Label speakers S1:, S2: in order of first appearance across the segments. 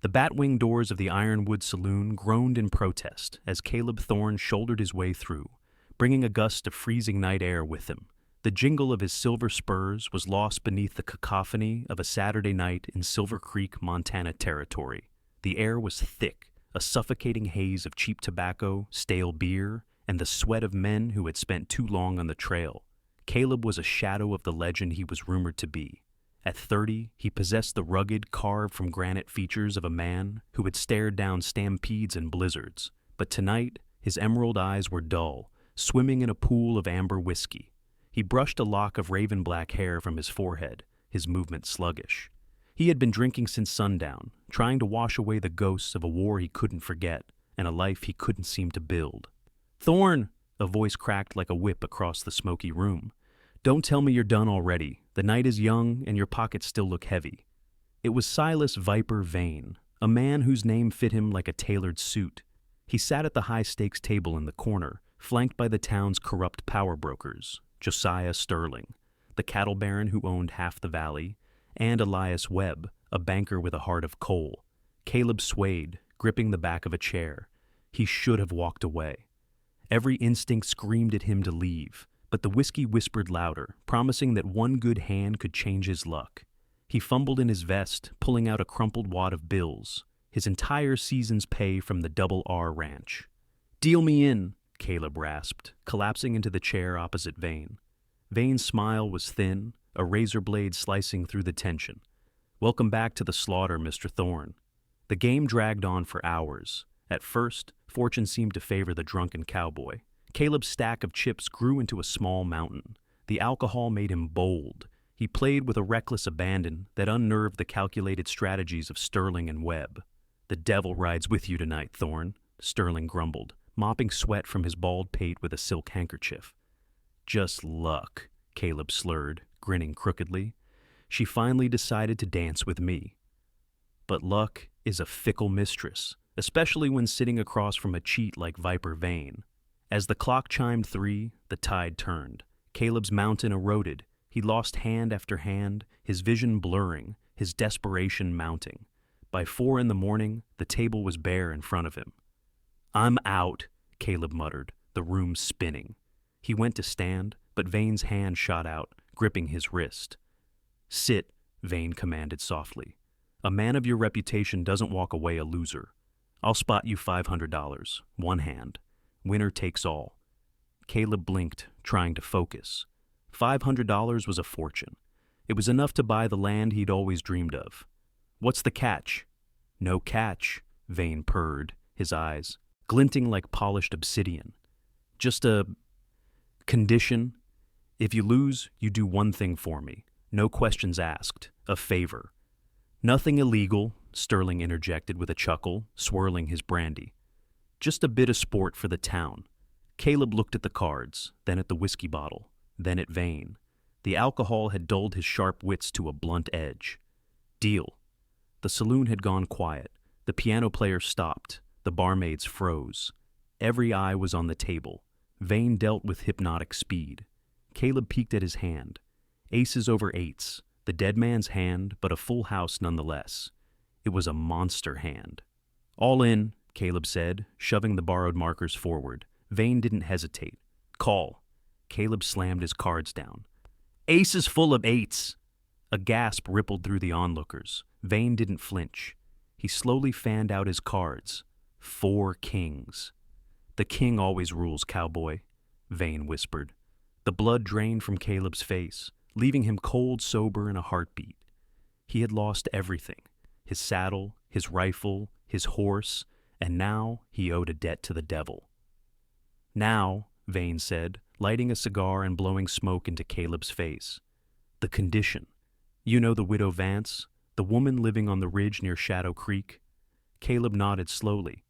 S1: The bat-wing doors of the Ironwood Saloon groaned in protest as Caleb Thorne shouldered his way through, bringing a gust of freezing night air with him. The jingle of his silver spurs was lost beneath the cacophony of a Saturday night in Silver Creek, Montana territory. The air was thick, a suffocating haze of cheap tobacco, stale beer, and the sweat of men who had spent too long on the trail. Caleb was a shadow of the legend he was rumored to be. At 30, he possessed the rugged, carved-from-granite features of a man who had stared down stampedes and blizzards. But tonight, his emerald eyes were dull, swimming in a pool of amber whiskey. He brushed a lock of raven-black hair from his forehead, his movement sluggish. He had been drinking since sundown, trying to wash away the ghosts of a war he couldn't forget and a life he couldn't seem to build. "Thorne!" A voice cracked like a whip across the smoky room. "Don't tell me you're done already. The night is young and your pockets still look heavy." It was Silas Viper Vane, a man whose name fit him like a tailored suit. He sat at the high-stakes table in the corner, flanked by the town's corrupt power brokers, Josiah Sterling, the cattle baron who owned half the valley, and Elias Webb, a banker with a heart of coal. Caleb swayed, gripping the back of a chair. He should have walked away. Every instinct screamed at him to leave, but the whiskey whispered louder, promising that one good hand could change his luck. He fumbled in his vest, pulling out a crumpled wad of bills, his entire season's pay from the Double R Ranch. "Deal me in," Caleb rasped, collapsing into the chair opposite Vane. Vane's smile was thin, a razor blade slicing through the tension. "Welcome back to the slaughter, Mr. Thorne." The game dragged on for hours. At first, fortune seemed to favor the drunken cowboy. Caleb's stack of chips grew into a small mountain. The alcohol made him bold. He played with a reckless abandon that unnerved the calculated strategies of Sterling and Webb. "The devil rides with you tonight, Thorne," Sterling grumbled, mopping sweat from his bald pate with a silk handkerchief. "Just luck," Caleb slurred, grinning crookedly. "She finally decided to dance with me." But luck is a fickle mistress, especially when sitting across from a cheat like Viper Vane. As the clock chimed 3, the tide turned. Caleb's mountain eroded. He lost hand after hand, his vision blurring, his desperation mounting. By 4 in the morning, the table was bare in front of him. "I'm out," Caleb muttered, the room spinning. He went to stand, but Vane's hand shot out, gripping his wrist. "Sit," Vane commanded softly. "A man of your reputation doesn't walk away a loser. I'll spot you $500, one hand. Winner takes all." Caleb blinked, trying to focus. $500 was a fortune. It was enough to buy the land he'd always dreamed of. "What's the catch?" "No catch," Vane purred, his eyes glinting like polished obsidian. "Just a condition. If you lose, you do one thing for me. No questions asked. A favor." "Nothing illegal," Sterling interjected with a chuckle, swirling his brandy. "Just a bit of sport for the town." Caleb looked at the cards, then at the whiskey bottle, then at Vane. The alcohol had dulled his sharp wits to a blunt edge. "Deal." The saloon had gone quiet. The piano player stopped. The barmaids froze. Every eye was on the table. Vane dealt with hypnotic speed. Caleb peeked at his hand. Aces over eights. The dead man's hand, but a full house nonetheless. It was a monster hand. "All in," Caleb said, shoving the borrowed markers forward. Vane didn't hesitate. "Call." Caleb slammed his cards down. "Ace is full of eights." A gasp rippled through the onlookers. Vane didn't flinch. He slowly fanned out his cards. 4 kings. "The king always rules, cowboy," Vane whispered. The blood drained from Caleb's face, leaving him cold sober in a heartbeat. He had lost everything. His saddle, his rifle, his horse, and now he owed a debt to the devil. "Now," Vane said, lighting a cigar and blowing smoke into Caleb's face. "The condition. You know the widow Vance, the woman living on the ridge near Shadow Creek?" Caleb nodded slowly.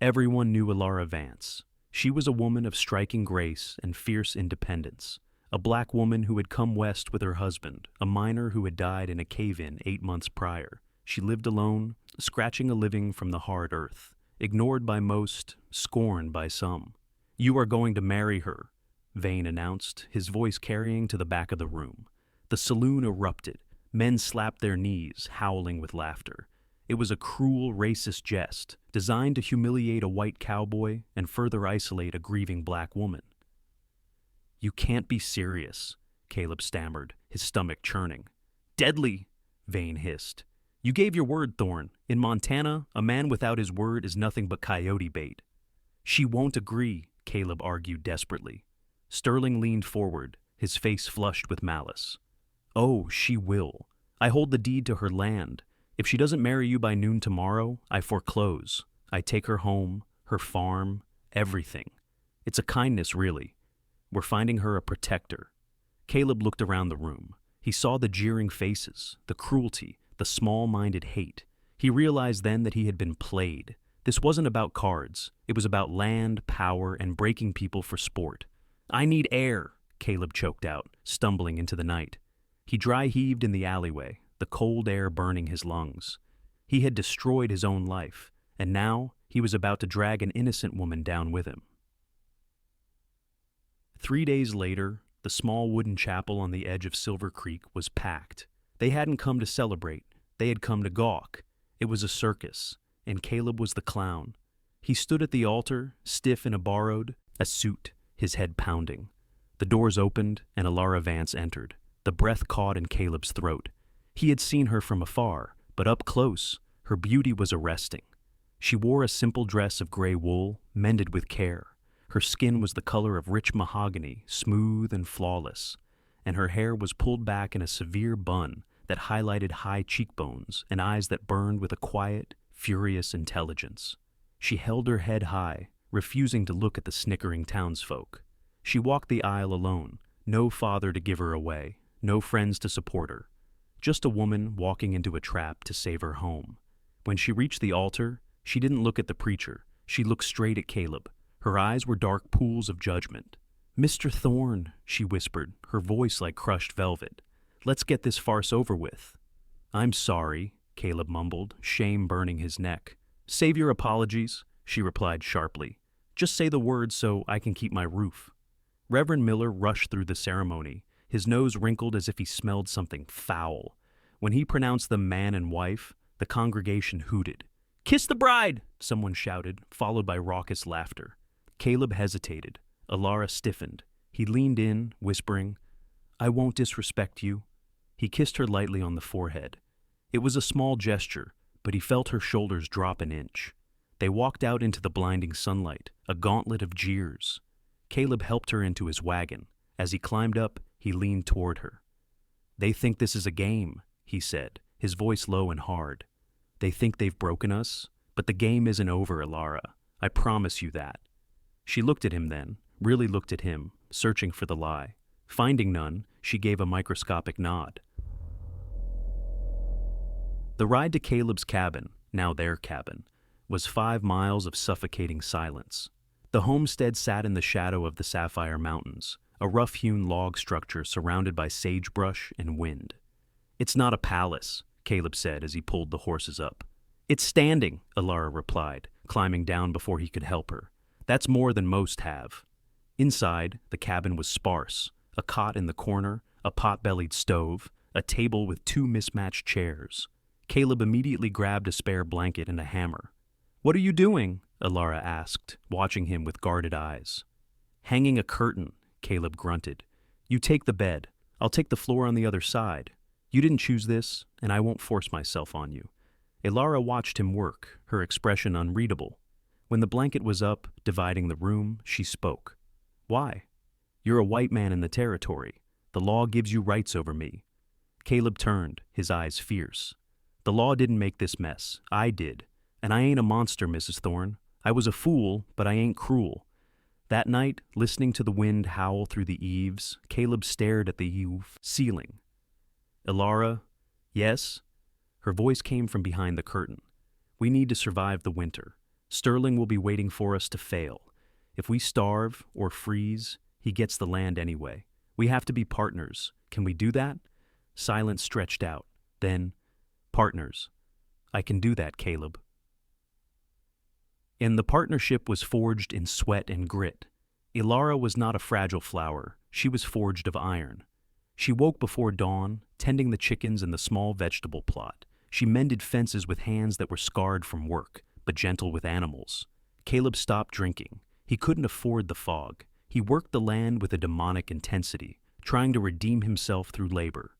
S1: Everyone knew Elara Vance. She was a woman of striking grace and fierce independence, a black woman who had come west with her husband, a miner who had died in a cave-in 8 months prior. She lived alone, scratching a living from the hard earth, ignored by most, scorned by some. "You are going to marry her," Vane announced, his voice carrying to the back of the room. The saloon erupted. Men slapped their knees, howling with laughter. It was a cruel, racist jest, designed to humiliate a white cowboy and further isolate a grieving black woman. "You can't be serious," Caleb stammered, his stomach churning. "Deadly," Vane hissed. "You gave your word, Thorne. In Montana, a man without his word is nothing but coyote bait." "She won't agree," Caleb argued desperately. Sterling leaned forward, his face flushed with malice. "Oh, she will. I hold the deed to her land. If she doesn't marry you by noon tomorrow, I foreclose. I take her home, her farm, everything. It's a kindness, really. We're finding her a protector." Caleb looked around the room. He saw the jeering faces, the cruelty, the small-minded hate. He realized then that he had been played. This wasn't about cards. It was about land, power, and breaking people for sport. "I need air," Caleb choked out, stumbling into the night. He dry-heaved in the alleyway, the cold air burning his lungs. He had destroyed his own life, and now he was about to drag an innocent woman down with him. 3 days later, the small wooden chapel on the edge of Silver Creek was packed. They hadn't come to celebrate. They had come to gawk. It was a circus, and Caleb was the clown. He stood at the altar, stiff in a suit, his head pounding. The doors opened, and Elara Vance entered. The breath caught in Caleb's throat. He had seen her from afar, but up close, her beauty was arresting. She wore a simple dress of gray wool, mended with care. Her skin was the color of rich mahogany, smooth and flawless, and her hair was pulled back in a severe bun that highlighted high cheekbones and eyes that burned with a quiet, furious intelligence. She held her head high, refusing to look at the snickering townsfolk. She walked the aisle alone, no father to give her away, no friends to support her. Just a woman walking into a trap to save her home. When she reached the altar, she didn't look at the preacher. She looked straight at Caleb. Her eyes were dark pools of judgment. "Mr. Thorne," she whispered, her voice like crushed velvet. "Let's get this farce over with." "I'm sorry," Caleb mumbled, shame burning his neck. "Save your apologies," she replied sharply. "Just say the words so I can keep my roof." Reverend Miller rushed through the ceremony, his nose wrinkled as if he smelled something foul. When he pronounced them man and wife, the congregation hooted. "Kiss the bride!" someone shouted, followed by raucous laughter. Caleb hesitated. Elara stiffened. He leaned in, whispering, "I won't disrespect you." He kissed her lightly on the forehead. It was a small gesture, but he felt her shoulders drop an inch. They walked out into the blinding sunlight, a gauntlet of jeers. Caleb helped her into his wagon. As he climbed up, he leaned toward her. "They think this is a game," he said, his voice low and hard. "They think they've broken us, but the game isn't over, Elara. I promise you that." She looked at him then, really looked at him, searching for the lie. Finding none, she gave a microscopic nod. The ride to Caleb's cabin, now their cabin, was 5 miles of suffocating silence. The homestead sat in the shadow of the Sapphire Mountains, a rough-hewn log structure surrounded by sagebrush and wind. "It's not a palace," Caleb said as he pulled the horses up. "It's standing," Elara replied, climbing down before he could help her. "That's more than most have." Inside, the cabin was sparse, a cot in the corner, a pot-bellied stove, a table with 2 mismatched chairs. Caleb immediately grabbed a spare blanket and a hammer. "What are you doing?" Elara asked, watching him with guarded eyes. "Hanging a curtain," Caleb grunted. "You take the bed. I'll take the floor on the other side. You didn't choose this, and I won't force myself on you." Elara watched him work, her expression unreadable. When the blanket was up, dividing the room, she spoke. "Why? You're a white man in the territory. The law gives you rights over me." Caleb turned, his eyes fierce. "The law didn't make this mess. I did. And I ain't a monster, Mrs. Thorne. I was a fool, but I ain't cruel." That night, listening to the wind howl through the eaves, Caleb stared at the ceiling. "Elara, yes?" Her voice came from behind the curtain. "We need to survive the winter. Sterling will be waiting for us to fail. If we starve or freeze, he gets the land anyway. We have to be partners. Can we do that?" Silence stretched out. Then, "Partners. I can do that, Caleb." And the partnership was forged in sweat and grit. Elara was not a fragile flower. She was forged of iron. She woke before dawn, tending the chickens in the small vegetable plot. She mended fences with hands that were scarred from work, but gentle with animals. Caleb stopped drinking. He couldn't afford the fog. He worked the land with a demonic intensity, trying to redeem himself through labor.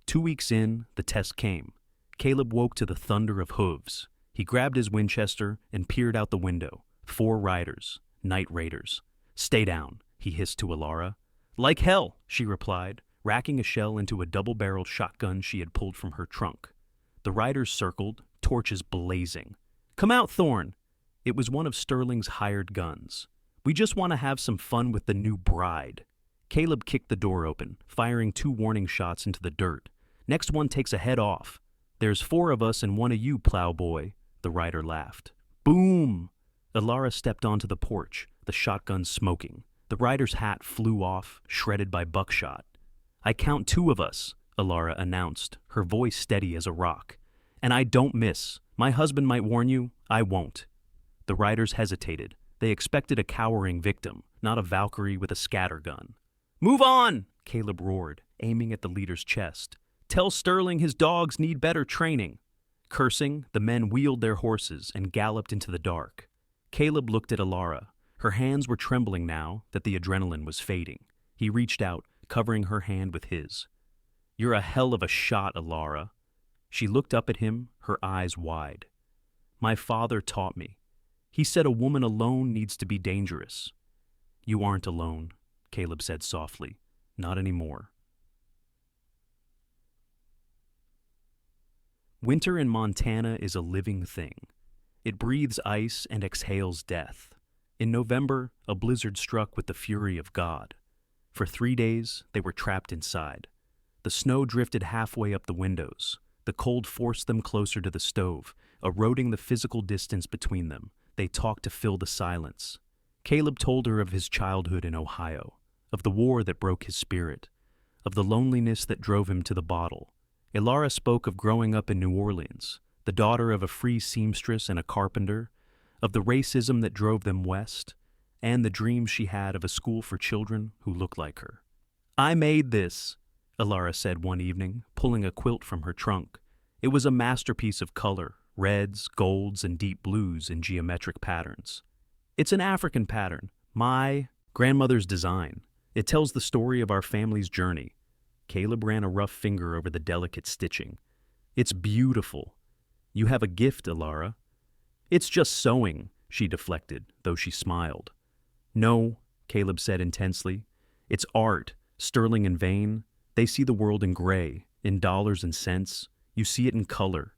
S1: 2 weeks in, the test came. Caleb woke to the thunder of hooves. He grabbed his Winchester and peered out the window. 4 riders, night raiders. "Stay down," he hissed to Elara. "Like hell," she replied, racking a shell into a double-barreled shotgun she had pulled from her trunk. The riders circled, torches blazing. "Come out, Thorne!" It was one of Sterling's hired guns. "We just want to have some fun with the new bride." Caleb kicked the door open, firing 2 warning shots into the dirt. "Next one takes a head off." "There's 4 of us and 1 of you, plowboy," the rider laughed. Boom! Elara stepped onto the porch, the shotgun smoking. The rider's hat flew off, shredded by buckshot. "I count 2 of us," Elara announced, her voice steady as a rock. "And I don't miss. My husband might warn you, I won't." The riders hesitated. They expected a cowering victim, not a Valkyrie with a scattergun. "Move on!" Caleb roared, aiming at the leader's chest. "Tell Sterling his dogs need better training." Cursing, the men wheeled their horses and galloped into the dark. Caleb looked at Elara. Her hands were trembling now that the adrenaline was fading. He reached out, covering her hand with his. "You're a hell of a shot, Elara." She looked up at him, her eyes wide. "My father taught me. He said a woman alone needs to be dangerous." "You aren't alone," Caleb said softly. "Not anymore." Winter in Montana is a living thing. It breathes ice and exhales death. In November, a blizzard struck with the fury of God. For 3 days, they were trapped inside. The snow drifted halfway up the windows. The cold forced them closer to the stove, eroding the physical distance between them. They talked to fill the silence. Caleb told her of his childhood in Ohio, of the war that broke his spirit, of the loneliness that drove him to the bottle. Elara spoke of growing up in New Orleans, the daughter of a free seamstress and a carpenter, of the racism that drove them west, and the dreams she had of a school for children who looked like her. "I made this," Elara said one evening, pulling a quilt from her trunk. It was a masterpiece of color, reds, golds, and deep blues in geometric patterns. "It's an African pattern, my grandmother's design. It tells the story of our family's journey." Caleb ran a rough finger over the delicate stitching. "It's beautiful. You have a gift, Elara." "It's just sewing," she deflected, though she smiled. "No," Caleb said intensely. "It's art, sterling and vain. They see the world in gray, in dollars and cents. You see it in color."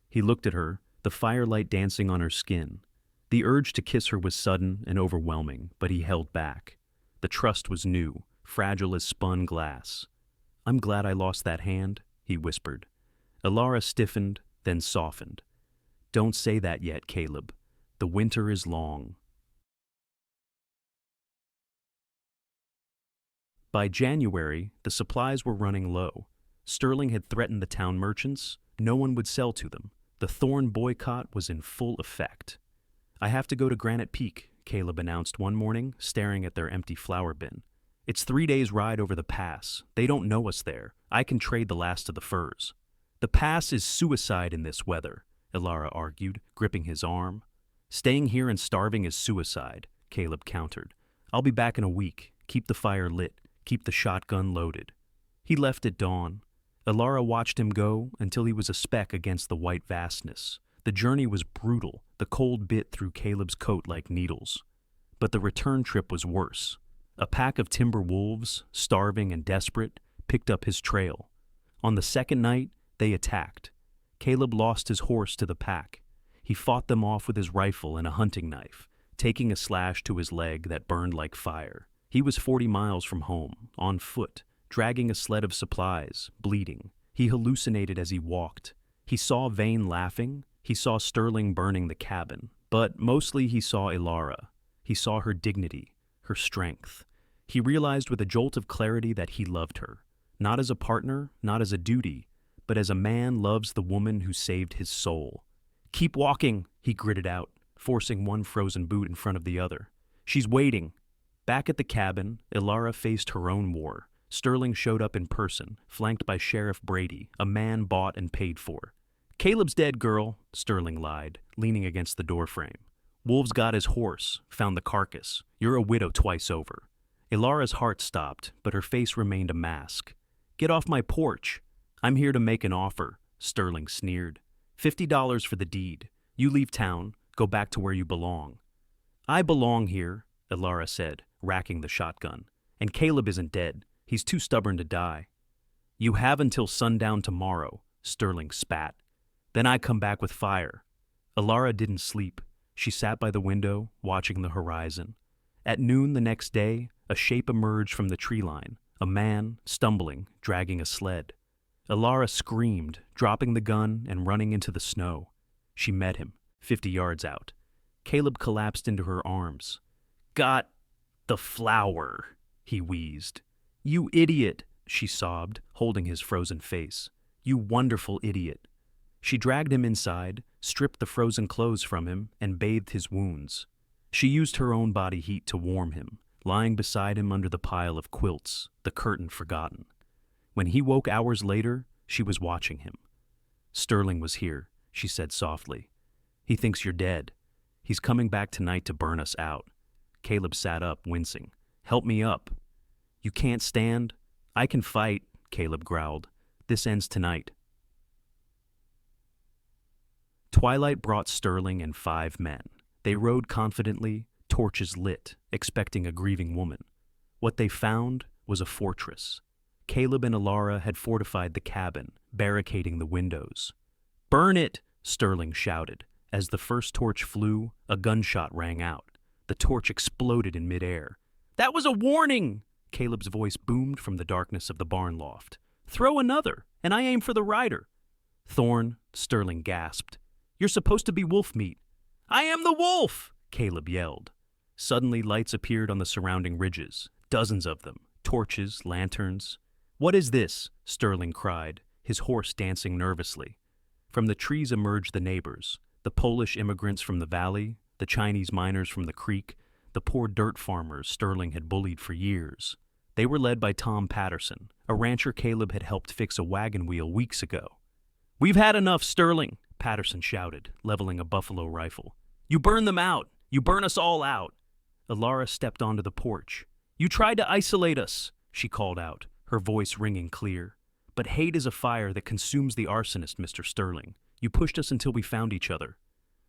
S1: He looked at her, the firelight dancing on her skin. The urge to kiss her was sudden and overwhelming, but he held back. The trust was new, fragile as spun glass. "I'm glad I lost that hand," he whispered. Elara stiffened, then softened. "Don't say that yet, Caleb. The winter is long." By January, the supplies were running low. Sterling had threatened the town merchants. No one would sell to them. The Thorne boycott was in full effect. "I have to go to Granite Peak," Caleb announced one morning, staring at their empty flour bin. "It's 3 days' ride over the pass. They don't know us there. I can trade the last of the furs." "The pass is suicide in this weather," Elara argued, gripping his arm. "Staying here and starving is suicide," Caleb countered. "I'll be back in a week. Keep the fire lit. Keep the shotgun loaded." He left at dawn. Elara watched him go until he was a speck against the white vastness. The journey was brutal. The cold bit through Caleb's coat like needles. But the return trip was worse. A pack of timber wolves, starving and desperate, picked up his trail. On the second night, they attacked. Caleb lost his horse to the pack. He fought them off with his rifle and a hunting knife, taking a slash to his leg that burned like fire. He was 40 miles from home, on foot, dragging a sled of supplies, bleeding. He hallucinated as he walked. He saw Vane laughing. He saw Sterling burning the cabin. But mostly he saw Elara. He saw her dignity, her strength. He realized with a jolt of clarity that he loved her. Not as a partner, not as a duty, but as a man loves the woman who saved his soul. "Keep walking," he gritted out, forcing one frozen boot in front of the other. "She's waiting." Back at the cabin, Elara faced her own war. Sterling showed up in person, flanked by Sheriff Brady, a man bought and paid for. Caleb's dead, girl, Sterling lied, leaning against the doorframe. Wolves got his horse, found the carcass. You're a widow twice over. Elara's heart stopped, but her face remained a mask. Get off my porch. I'm here to make an offer, Sterling sneered. $50 for the deed. You leave town, go back to where you belong. I belong here, Elara said, racking the shotgun. And Caleb isn't dead. He's too stubborn to die. You have until sundown tomorrow, Sterling spat. Then I come back with fire. Elara didn't sleep. She sat by the window, watching the horizon. At noon the next day, a shape emerged from the tree line, a man, stumbling, dragging a sled. Elara screamed, dropping the gun and running into the snow. She met him, 50 yards out. Caleb collapsed into her arms. Got the flower, he wheezed. You idiot, she sobbed, holding his frozen face. You wonderful idiot. She dragged him inside, stripped the frozen clothes from him, and bathed his wounds. She used her own body heat to warm him, lying beside him under the pile of quilts, the curtain forgotten. When he woke hours later, she was watching him. Sterling was here, she said softly. He thinks you're dead. He's coming back tonight to burn us out. Caleb sat up, wincing. Help me up. You can't stand? I can fight, Caleb growled. This ends tonight. Twilight brought Sterling and 5 men. They rode confidently, torches lit, expecting a grieving woman. What they found was a fortress. Caleb and Elara had fortified the cabin, barricading the windows. Burn it, Sterling shouted. As the first torch flew, a gunshot rang out. The torch exploded in midair. That was a warning! Caleb's voice boomed from the darkness of the barn loft. Throw another, and I aim for the rider. Thorne, Sterling gasped. You're supposed to be wolf meat. I am the wolf! Caleb yelled. Suddenly lights appeared on the surrounding ridges, dozens of them, torches, lanterns. What is this? Sterling cried, his horse dancing nervously. From the trees emerged the neighbors, the Polish immigrants from the valley, the Chinese miners from the creek, the poor dirt farmers Sterling had bullied for years. They were led by Tom Patterson, a rancher Caleb had helped fix a wagon wheel weeks ago. We've had enough, Sterling, Patterson shouted, leveling a buffalo rifle. You burn them out! You burn us all out! Elara stepped onto the porch. You tried to isolate us, she called out, her voice ringing clear. But hate is a fire that consumes the arsonist, Mr. Sterling. You pushed us until we found each other.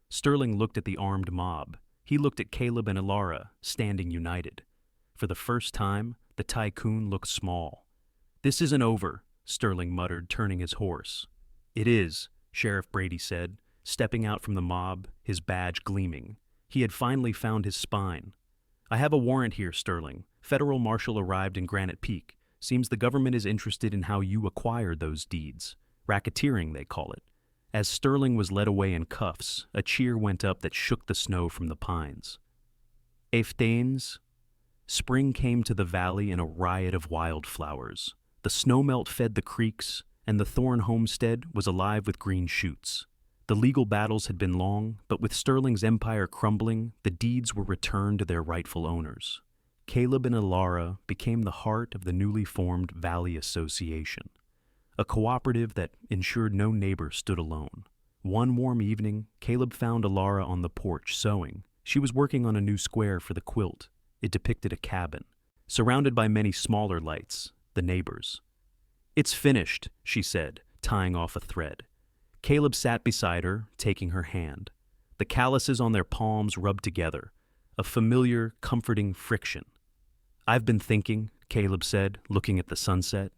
S1: Sterling looked at the armed mob. He looked at Caleb and Elara, standing united. For the first time, the tycoon looked small. This isn't over, Sterling muttered, turning his horse. It is, Sheriff Brady said, stepping out from the mob, his badge gleaming. He had finally found his spine. I have a warrant here, Sterling. Federal marshal arrived in Granite Peak. Seems the government is interested in how you acquired those deeds. Racketeering, they call it. As Sterling was led away in cuffs, a cheer went up that shook the snow from the pines. Eftains. Spring came to the valley in a riot of wildflowers. The snowmelt fed the creeks, and the Thorne homestead was alive with green shoots. The legal battles had been long, but with Sterling's empire crumbling, the deeds were returned to their rightful owners. Caleb and Elara became the heart of the newly formed Valley Association, a cooperative that ensured no neighbor stood alone. One warm evening, Caleb found Elara on the porch sewing. She was working on a new square for the quilt. It depicted a cabin, surrounded by many smaller lights, the neighbors. It's finished, she said, tying off a thread. Caleb sat beside her, taking her hand. The calluses on their palms rubbed together, a familiar, comforting friction. I've been thinking, Caleb said, looking at the sunset.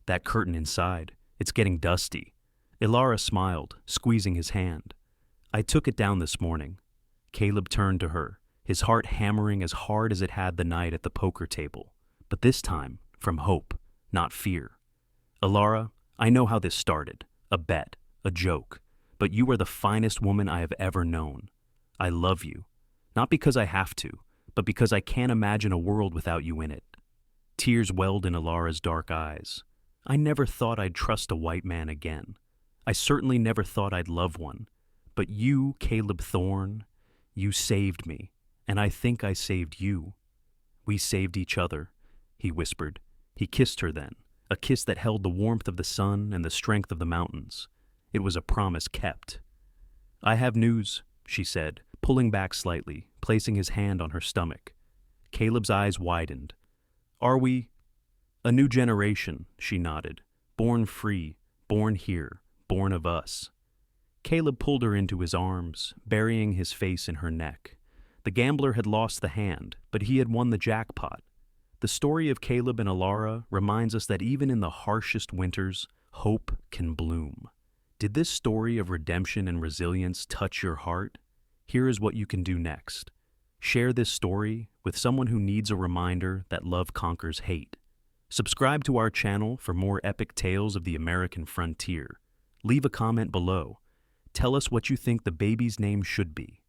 S1: That curtain inside, it's getting dusty. Elara smiled, squeezing his hand. I took it down this morning. Caleb turned to her, his heart hammering as hard as it had the night at the poker table, but this time from hope, not fear. Elara, I know how this started, a bet, a joke, but you are the finest woman I have ever known. I love you, not because I have to, but because I can't imagine a world without you in it. Tears welled in Elara's dark eyes. I never thought I'd trust a white man again. I certainly never thought I'd love one. But you, Caleb Thorne, you saved me, and I think I saved you. We saved each other, he whispered. He kissed her then, a kiss that held the warmth of the sun and the strength of the mountains. It was a promise kept. "I have news," she said, pulling back slightly, placing his hand on her stomach. Caleb's eyes widened. "Are we—" "A new generation," she nodded. "Born free, born here, born of us." Caleb pulled her into his arms, burying his face in her neck. The gambler had lost the hand, but he had won the jackpot. The story of Caleb and Elara reminds us that even in the harshest winters, hope can bloom. Did this story of redemption and resilience touch your heart? Here is what you can do next. Share this story with someone who needs a reminder that love conquers hate. Subscribe to our channel for more epic tales of the American frontier. Leave a comment below. Tell us what you think the baby's name should be.